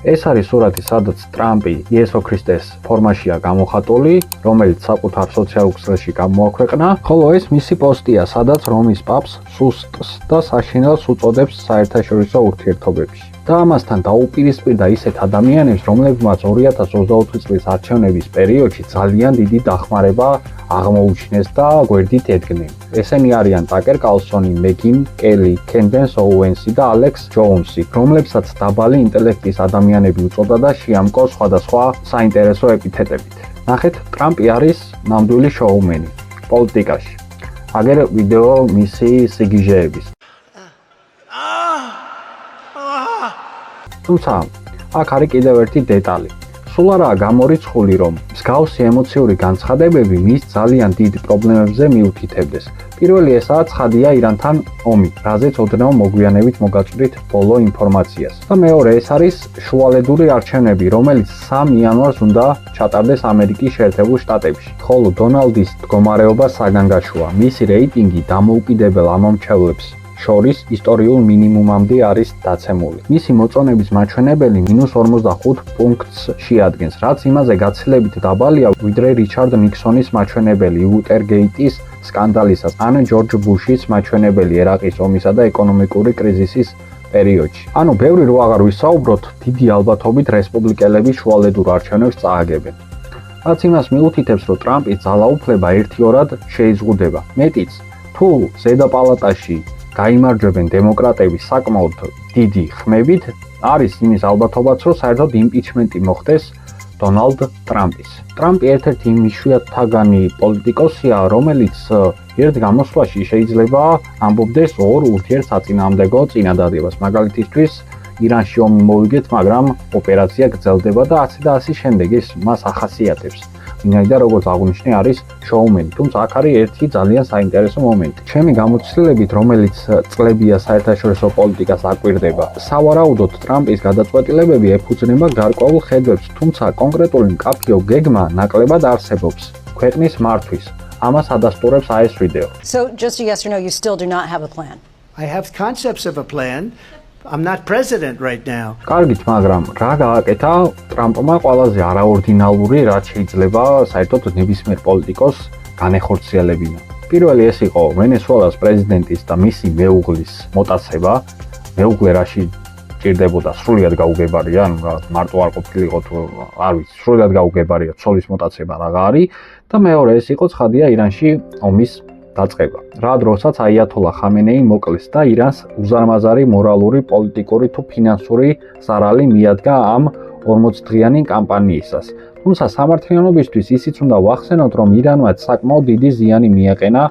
ეს არის სურათი, სადაც ტრამპი იესო ქრისტეს ფორმაშია გამოხატული, რომელიც საკუთარ სოციალურ ქსელში გამოაქვეყნა, ხოლო ეს მისი პოსტია, სადაც რომის პაპს სუსტს და საშინელს უწოდებს საერთაშორისო ურთიერთობებში. და ამასთან დაუპირისპირდა ისეთ ადამიანებს, რომლებმაც 2024 წლის არჩევნების პერიოდში ძალიან დიდი დახმარება აღმოუჩინეს და გვერდით ედგნენ. ესენი არიან ტაკერ კარლსონი, მეგინ კელი, კენდენს ოუენსი და ალექს ჯოუნსი, რომლებსაც დაბალი ინტელექტის ადამიანები უწოდა და შეამკო სხვადასხვა საინტერესო ეპითეტებით. ნახეთ, ტრამპი არის ნამდვილი შოუმენი პოლიტიკაში. აგერ ვიდეო მისი სიგიჟეების. თუმცა, აქ არის კიდევ ერთი დეტალი. სულ არაა გამორიცხული, რომ მსგავსი ემოციური განცხადებები მის ძალიან დიდ პრობლემებზე მიუთითებდეს. პირველი ესაა ცხადია ირანთან ომი, რაზეც ოდნავ მოგვიანებით მოგაწვდით ბოლო ინფორმაციას. და მეორე ეს არის შუალედური არჩევნები, რომელიც 3 იანვარს უნდა ჩატარდეს ამერიკის შეერთებულ შტატებში. ხოლო დონალდის მდგომარეობა საგანგაშოა. მისი რეიტინგი დამოუკიდებელ ამომრჩევლებს შორის ისტორიულ მინიმუმამდე არის დაცემული. მისი მოწონების მაჩვენებელი -45 პუნქტს შეადგენს, რაც იმაზე გაცილებით დაბალია, ვიდრე რიჩარდ ნიქსონის მაჩვენებელი უოტერგეიტის სკანდალისას, ან ჯორჯ ბუშის მაჩვენებელი ერაყის ომისა და ეკონომიკური კრიზისის პერიოდში. ანუ ბევრი რო აღარ ვისაუბროთ, დიდი ალბათობით რესპუბლიკელები შუალედურ არჩევნებს წააგებენ. რაც იმას მიუთითებს, რომ ტრამპის ძალაუფლება ერთიორად შეიზღუდება. მეტიც, თუ ზედა პალატაში გაიმარჯვებენ დემოკრატები საკმაოდ დიდი ხმებით, არის იმის ალბათობაც, რომ საერთოდ იმპიჩმენტი მოხდეს დონალდ ტრამპის. ტრამპი ერთ-ერთი იმ იშვიათთაგანი პოლიტიკოსია, რომელიც ერთ გამოსვლაში შეიძლება ამბობდეს ორ ურთიერთსაწინააღმდეგო წინადადებას. მაგალითისთვის, ირანში ომი მოვიგეთ, მაგრამ ოპერაცია გრძელდება და ასე და ასე შემდეგ. ეს მას ახასიათებს. ვინაიდან როგორც აღვნიშნე არის შოუმენი, თუმცა აქ არის ერთი ძალიან საინტერესო მომენტი. ჩემი გამოცდილებით, რომელიც წლებია საერთაშორისო პოლიტიკას აკვირდება, სავარაუდოდ ტრამპის გადაწყვეტილებები ეფუძნება გარკვეულ ხედვებს, თუმცა კონკრეტული მკაფიო გეგმა ნაკლებად არსებობს ქვეყნის მართვის. ამას ადასტურებს ეს ვიდეო. So just a yes or no, you still do not have a plan. I have concepts of a plan. I'm not president right now. კარგით, მაგრამ რა გააკეთა ტრამპმა ყველაზე არაორდინალური, რაც შეიძლება საერთოდ ნებისმიერ პოლიტიკოს განეხორციელებინა. პირველი ეს იყო ვენესუელას პრეზიდენტის და მისი მეუღლის მოტაცება. მეუღლე რაში ჭირდებოდა სრულიად გაუგებარია, ანუ მარტო არ ყოფილიყო თუ არ ვიცი, სრულიად გაუგებარია ცოლის მოტაცება რაღა არის და მეორე ეს იყო ცხადია ირანში ომის დაწყება. რა დროსაც აიათოლა ხამენეი მოკლეს და ირანს უზარმაზარი მორალური, პოლიტიკური თუ ფინანსური ზარალი მიადგა ამ 40-დღიანი კამპანიისას. თუმცა სამართლიანობისთვის ისიც უნდა ვახსენოთ, რომ ირანმა საკმაოდ დიდი ზიანი მიაყენა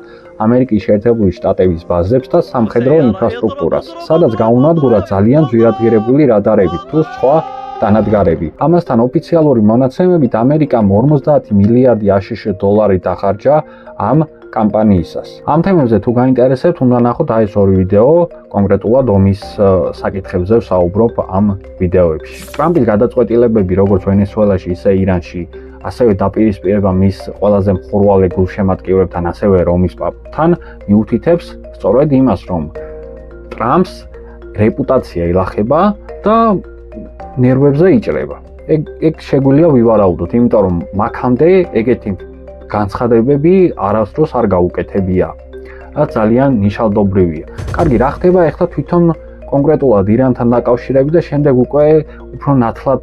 ამერიკის შეერთებული შტატების ბაზებს და სამხედრო ინფრასტრუქტურას, სადაც გაუნადგურა ძალიან ძვირადღირებული რადარები თუ სხვა დანადგარები. ამასთან ოფიციალური მონაცემებით ამერიკამ 50 მილიარდი აშშ დოლარი დახარჯა ამ კამპანიისას. ამ თემებზე თუ გაინტერესებთ, უნდა ნახოთ ეს ორი ვიდეო, კონკრეტულად ომის საკითხებზე ვსაუბრობ ამ ვიდეოებში. ტრამპის გადაწყვეტილებები როგორც ვენესუელაში, ისე ირანში, ასევე დაპირისპირება მის ყველაზე მხურვალე გულშემატკივრებთან, ასევე რომის პაპთან, მიუთითებს სწორედ იმას, რომ ტრამპს რეპუტაცია ილახება და ნერვებზე იჭრება. ეგ შეგვიძლია ვივარაუდოთ, იმიტომ რომ მაქამდე ეგეთი განცხადებები არასდროს არ გაუკეთებია. რაც ძალიან ნიშალდობრივია. კარგი, რა ხდება ახლა თვითონ კონკრეტულად ირანთან დაკავშირებით და შემდეგ უკვე უფრო ნათლად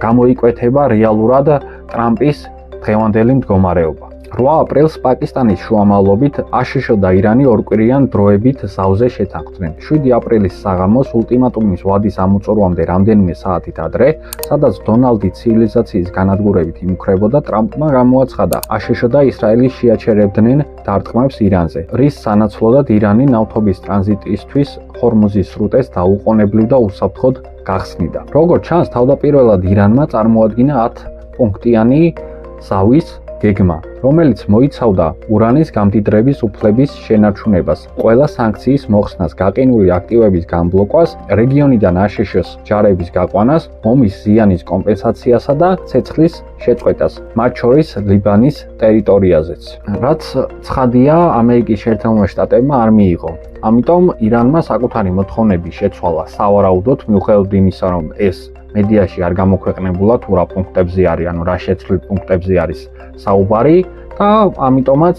გამოიკვეთება რეალურად ტრამპის დღევანდელი მდგომარეობა. 8 აპრილს პაკისტანის შუამავლობით აშშ და ირანი ორკვირიან დროებით ზავზე შეთანხმდნენ. 7 აპრილის საღამოს ულტიმატუმის ვადის ამოწურვამდე რამდენიმე საათით ადრე, სადაც დონალდი ცივილიზაციის განადგურებით იმუქრებოდა, ტრამპმა გამოაცხადა, აშშ და ისრაელი შეაჩერებდნენ დარტყმებს ირანზე, რის სანაცვლოდად ირანი ნავთობის ტრანზიტისთვის ჰორმუზის სრუტეს დაუყოვნებლივ და უსაფრთხოდ გახსნიდა. როგორც ჩანს, თავდაპირველად ირანმა წარმოადგინა 10 პუნქტიანი ზავის გეგმა, რომელიც მოიცავდა ურანის გამდიდრების უფლების შენარჩუნებას, ყველა სანქციის მოხსნას, გაყინული აქტივების გამბლოკვას, რეგიონიდან აშშ-ს ჯარების გაყვანას, ომის ზიანის კომპენსაციასა და ცეცხლის შეწყვეტას, მათ შორის ლიბანის ტერიტორიაზეც. რაც ცხადია, ამერიკის შეერთებულმა შტატებმა არ მიიღო. ამიტომ ირანმა საკუთარი მოთხოვნები შეცვალა სავარაუდოდ, მიუხედავად იმისა, რომ ეს მედიაში არ გამოქვეყნებულა თუ რა პუნქტებზე არის, ანუ რა შეცვლილ პუნქტებზე არის საუბარი და ამიტომაც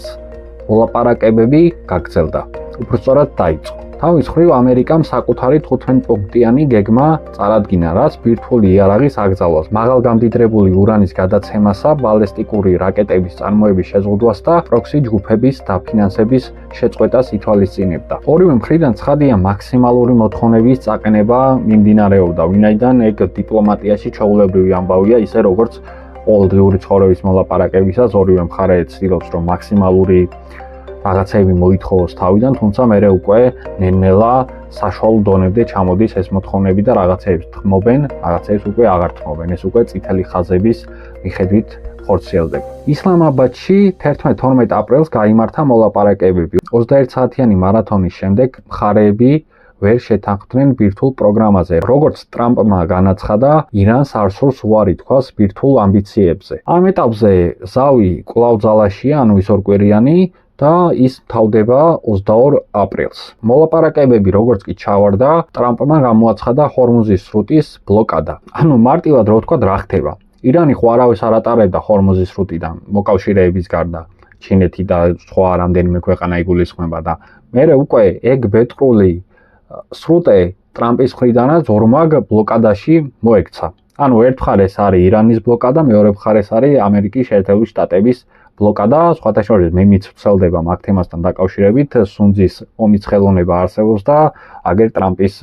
მოლაპარაკებები გაგრძელდა. უბრალოდ დაიწყო. თავის მხრივ ამერიკამ საკუთარი 15 პუნქტიანი გეგმა წარადგინა, რაც ბირთვული იარაღის აკრძალვას, მაღალგამდიდრებული ურანის გადაცემასა, ბალისტიკური რაკეტების წარმოების შეზღუდვას და პროქსი ჯგუფების დაფინანსების შეწყვეტას ითვალისწინებდა. ორივე მხრიდან ცხადია მაქსიმალური მოთხოვნების წაყენება მიმდინარეობდა, ვინაიდან ეგ დიპლომატიაში ჩვეულებრივი ამბავია, ისე როგორც ყოველდღიური ცხოვრების მოლაპარაკებისას ორივე მხარე ცდილობს, რომ მაქსიმალური რაღაცები მოითხოვოს თავიდან, თუმცა მერე უკვე ნელ-ნელა საშუალო დონემდე ჩამოდის ეს მოთხოვნები და რაღაცებს თმობენ, რაღაცებს უკვე აღარ თმობენ. ეს უკვე წითელი ხაზების მიხედვით ხორციელდება. ისლამაბადში 11-12 აპრილს გაიმართა მოლაპარაკებები. 21 საათიანი მარათონის შემდეგ მხარეები ვერ შეთანხმდნენ ბირთვულ პროგრამაზე. როგორც ტრამპმა განაცხადა, ირანს არ სურს უარი თქვას ბირთვულ ამბიციებზე. ამ ეტაპზე ზავი კვლავ ძალაშია, ანუ ის ორკვირიანი და ის თავდება 22 აპრილს. მოლაპარაკებები როგორც კი ჩავარდა, ტრამპმა გამოაცხადა ჰორმუზის სრუტის ბლოკადა. ანუ მარტივად რო ვთქვა, რა ხდება? ირანი ხო არავის არ ატარებდა ჰორმუზის სრუტიდან მოკავშირეების გარდა, ჩინეთი და სხვა რამდენიმე ქვეყანა იგულისხმება და მერე უკვე ეგ ბეტრული სრუტე ტრამპის მხრიდანაც ორმაგ ბლოკადაში მოექცა. ანუ ერთ მხარეს არის ირანის ბლოკადა, მეორე მხარეს არის ამერიკის შეერთებული შტატების ბლოკადა, სხვათა შორის მემიც ვრცელდება მაგ თემასთან დაკავშირებით, სუნძის ომის ხელოვნება არსებობს და აგერ ტრამპის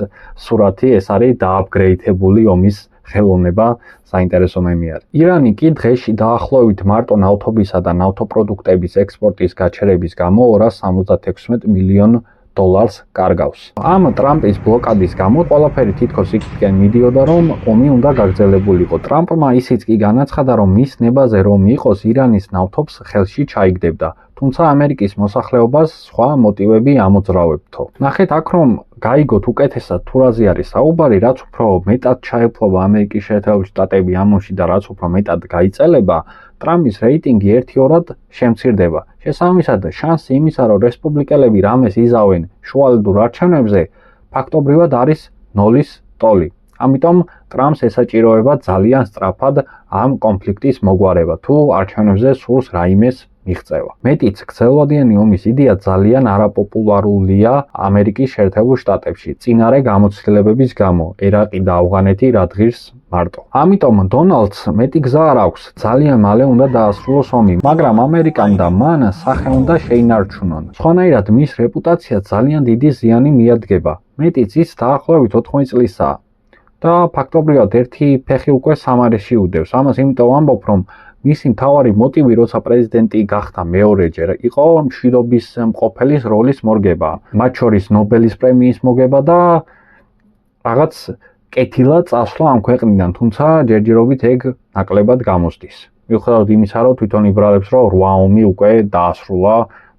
სურათი, ეს არის დააპგრეიდებული ომის ხელოვნება, საინტერესო მემი არის. ირანი კი დღეში დაახლოებით მარტო ნავთობისა და ნავთობპროდუქტების ექსპორტის გაჩერების გამო 276 მილიონ $დოლარს კარგავს. ამ ტრამპის ბლოკადის გამო ყველაფერი თითქოს იქითკენ მიდიოდა, რომ ომი უნდა გაგრძელებულიყო. ტრამპმა ისიც კი განაცხადა, რომ მის ნებაზე რომ იყოს ირანის ნავთობს ხელში ჩაიგდებდა, თუმცა ამერიკის მოსახლეობას სხვა მოტივები ამოძრავებთო. ნახეთ აქ რომ გაიგოთ უკეთესად თუ რაზე არის საუბარი, რაც უფრო მეტად ჩაეფლობა ამერიკის შეერთებული შტატები ამ ომში და რაც უფრო მეტად გაიწელება, ტრამპის რეიტინგი ერთიორად შემცირდება. შესაბამისად, შანსი იმისა, რომ რესპუბლიკელები რამეს იზავენ შუალედურ არჩევნებზე, ფაქტობრივად არის 0-ის ტოლი. ამიტომ ტრამპს ესაჭიროება ძალიან სწრაფად ამ კონფლიქტის მოგვარება, თუ არჩევნებზე სურს რაიმეს მიღწევა. მეტიც, გრძელვადიანი ომის იდეა ძალიან არაპოპულარულია ამერიკის შეერთებულ შტატებში, წინარე გამოცდილებების გამო, ერაყი და ავღანეთი რადგირს მარტო. ამიტომ დონალდს მეტი გზა არ აქვს, ძალიან მალე უნდა დაასრულოს ომი, მაგრამ ამერიკამ და მან სახე უნდა შეინარჩუნონ. სხვანაირად მის რეპუტაციას ძალიან დიდი ზიანი მიადგება. მეტიც, ის დაახლოებით 80 წლისაა და ფაქტობრივად ერთი ფეხი უკვე სამარეში უდევს. ამას იმიტომ ამბობ, რომ მისი მთავარი მოტივი, როცა პრეზიდენტი გახდა მეორეჯერ, იყო მშვიდობის მყოფელის როლის მორგება, მათ შორის ნობელის პრემიის მოგება და რაღაც კეთილად წასვლა ამ ქვეყნიდან, თუმცა ჯერჯერობით ეგ ნაკლებად გამოსდის. მიუხედავად იმისა, რომ თვითონ იბრალებს, რომ 8 ომი უკვე დაასრულა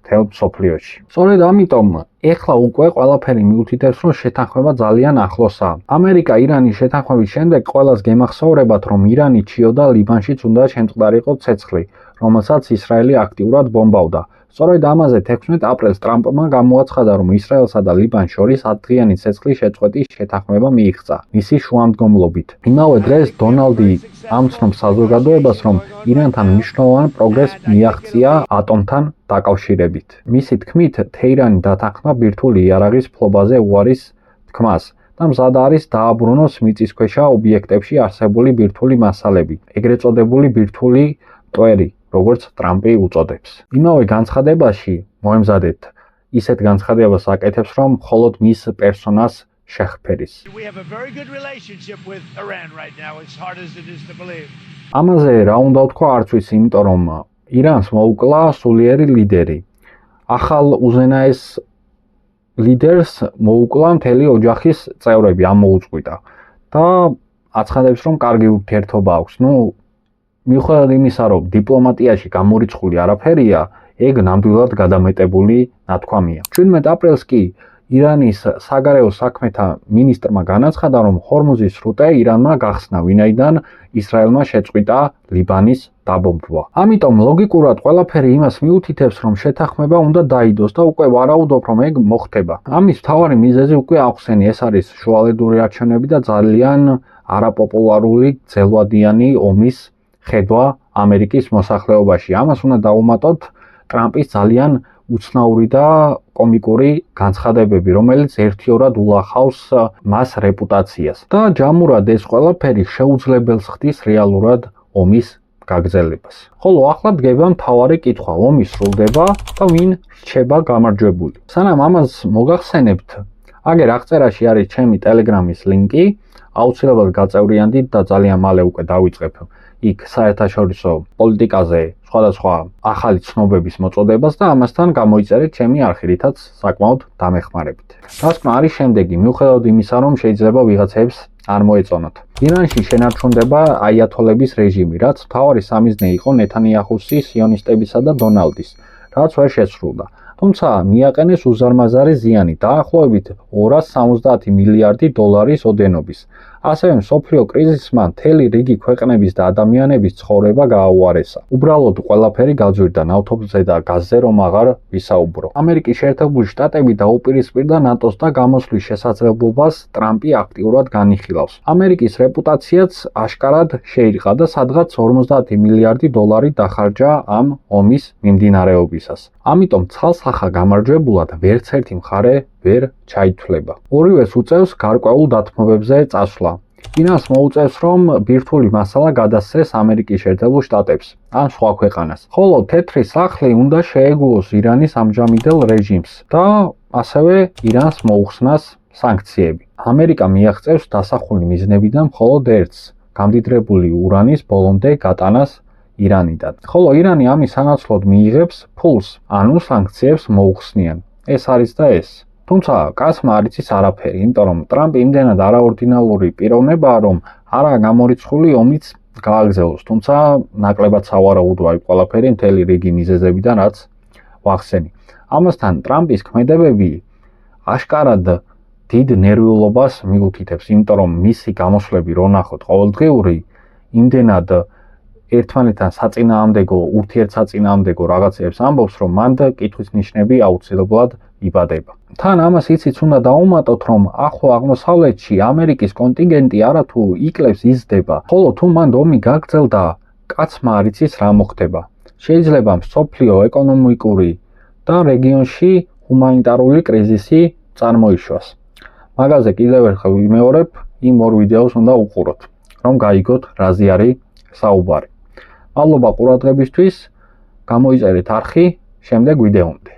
მთელ მსოფლიოში. სწორედ ამიტომ ეხლა უკვე ყველაფერი მიუთითებს, რომ შეთანხმება ძალიან ახლოსაა. ამერიკა ირანის შეთანხმების შემდეგ ყველას გემახსოვრებათ, რომ ირანი ჩიოდა ლიბანშიც უნდა შემწყდარიყო ცეცხლი, რომელსაც ისრაელი აქტიურად ბომბავდა. სწორედ ამაზე 16 აპრილს ტრამპმა გამოაცხადა, რომ ისრაელსა და ლიბანს შორის 10 დღიანი ცეცხლის შეწყვეტის შეთანხმება მიიღწა მისი შუამდგომლობით. იმავე დღეს დონალდი ამცნობს საზოგადოებას, რომ ირანთან მნიშვნელოვან პროგრესს მიაღწია ატომთან დაკავშირებით. მისი თქმით, თეირანი დათანხმდა ბირთვული იარაღის ფლობაზე უარის თქმას და მზად არის დააბრუნოს მიწისქვეშა ობიექტებში არსებული ბირთვული მასალები, ეგრეთ წოდებული ბირთვული მტვერი, როგორც ტრამპი უწოდებს. იმავე განცხადებაში მოემზადეთ ისეთ განცხადებას აკეთებს, რომ მხოლოდ მის პერსონას შეჰფერის. ამაზე რა უნდა ვთქვა, არც ვიცი, იმიტომ რომ ირანს მოუკლა სულიერი ლიდერი. ახალ უზენაეს ლიდერს მოუკლა მთელი ოჯახის წევრები, ამოუწყვიტა და აცხადებს, რომ კარგი ურთიერთობა აქვს. მიუხედავად იმისა, რომ დიპლომატიაში გამორიცხული არაფერია, ეგ ნამდვილად გადამეტებული ნათქვამია. 17 აპრილს კი ირანის საგარეო საქმეთა მინისტრმა განაცხადა, რომ ჰორმუზის სრუტე ირანმა გახსნა, ვინაიდან ისრაელმა შეწყვიტა ლიბანის დაბომბვა. ამიტომ ლოგიკურად ყველაფერი იმას მიუთითებს, რომ შეთანხმება უნდა დაიდოს და უკვე ვარაუდობ, რომ ეგ მოხდება. ამის მთავარი მიზეზი უკვე ახსენი, ეს არის შუალედური არჩევნები და ძალიან არაპოპულარული ძელვადიანი ომის ხედვა ამერიკის მოსახლეობაში. ამას უნდა დავუმატოთ ტრამპის ძალიან უცნაური და კომიკური განცხადებები, რომელიც ერთიორად ულახავს მას რეპუტაციას. და ჯამურად ეს ყველაფერი შეუძლებელს ხდის რეალურად ომის გაგრძელებას. ხოლო ახლა დგება მთავარი კითხვა, ომი სრულდება და ვინ რჩება გამარჯვებული. სანამ ამას მოგახსენებთ, აგერ აღწერაში არის ჩემი Telegram-ის ლინკი, აუცილებლად გაწევრიანდით და ძალიან მალე უკვე დავიწყებ იქ საერთაშორისო პოლიტიკაზე სხვადასხვა ახალი ცნობების მოწოდებას და ამასთან გამოიწერეთ ჩემი არხი, რითაც საკმაოდ დამეხმარებით. დასკვნა არის შემდეგი, მიუხედავად იმისა, რომ შეიძლება ვიღაცებს არ მოეწონოთ. ირანში შენარჩუნდება აიათოლების რეჟიმი, რაც მთავარი სამიზნე იყო ნეთანიაჰუსის, სიონისტებისა და დონალდის, რაც ვერ შესრულდა. თუმცა მიაყენეს უზარმაზარი ზიანი, დაახლოებით 270 მილიარდი დოლარის ოდენობის. ასევე მსოფლიო კრიზისმა მთელი რიგი ქვეყნების და ადამიანების ცხოვრება გააუარესა. უბრალოდ ყველაფერი გაძვირდა ნავთობზე და გაზზე რომ აღარ ვისაუბრო. ამერიკის შეერთებული შტატები დაუპირისპირდა ნატოს და გამოსვლის შესაძლებლობას ტრამპი აქტიურად განიხილავს. ამერიკის რეპუტაციაც აშკარად შეირყა და სადღაც 50 მილიარდი დოლარი დახარჯა ამ ომის მიმდინარეობისას. ამიტომ ცალსახა გამარჯვებულად ვერც ერთი მხარე ვერ ჩაითვლება. ორივეს უწევს გარკვეულ დათმობებზე წასვლა. ირანს მოუწევს, რომ ბირთვული მასალა გადასცეს ამერიკის შეერთებულ შტატებს ან სხვა ქვეყანას. ხოლო თეთრი სახლი უნდა შეეგუოს ირანის ამჟამინდელ რეჟიმს და ასევე ირანს მოუხსნას სანქციები. ამერიკა მიაღწევს დასახული მიზნებიდან მხოლოდ ერთს, გამდიდრებული ურანის ბოლომდე გატანას ირანიდან. ხოლო ირანი ამის სანაცვლოდ მიიღებს ფულს, ანუ სანქციებს მოუხსნიან. ეს არის და ეს. თუმცა კაცმა არ იცის არაფერი, იმიტომ რომ ტრამპი იმდენად არაორდინალური პიროვნებაა, რომ არაა გამორიცხული ომიც გააგრძელოს, თუმცა ნაკლებად სავარაუდოა იქ ყველაფერი მთელი რიგი მიზეზებიდან, რაც ვახსენი. ამასთან ტრამპის ქმედებები აშკარად დიდ ნერვიულობას მიუთითებს, იმიტომ რომ მისი გამოსვლები რო ნახოთ ყოველდღიური, იმდენად ერთმანეთთან საწინააღმდეგო, ურთიერთსაწინააღმდეგო რაღაცებს ამბობს, რომ მან და კითხვის ნიშნები აუცილებლად იბადება. თან ამას იცით უნდა დავუმატოთ, რომ ახლო აღმოსავლეთში ამერიკის კონტინგენტი არათუ იკლებს იზრდება, ხოლო თუ მან ომი გაგრძელდა, კაცმა არ იცის რა მოხდება. შეიძლება მსოფლიო ეკონომიკური და რეგიონში ჰუმანიტარული კრიზისი წარმოიშვას. მაგაზე კიდევ ერთხელ ვიმეორებ, იმ ორ ვიდეოს უნდა უყუროთ, რომ გაიგოთ რაზე არის საუბარი. მადლობა ყურადღებისთვის, გამოიწერეთ არხი შემდეგ ვიდეომდე.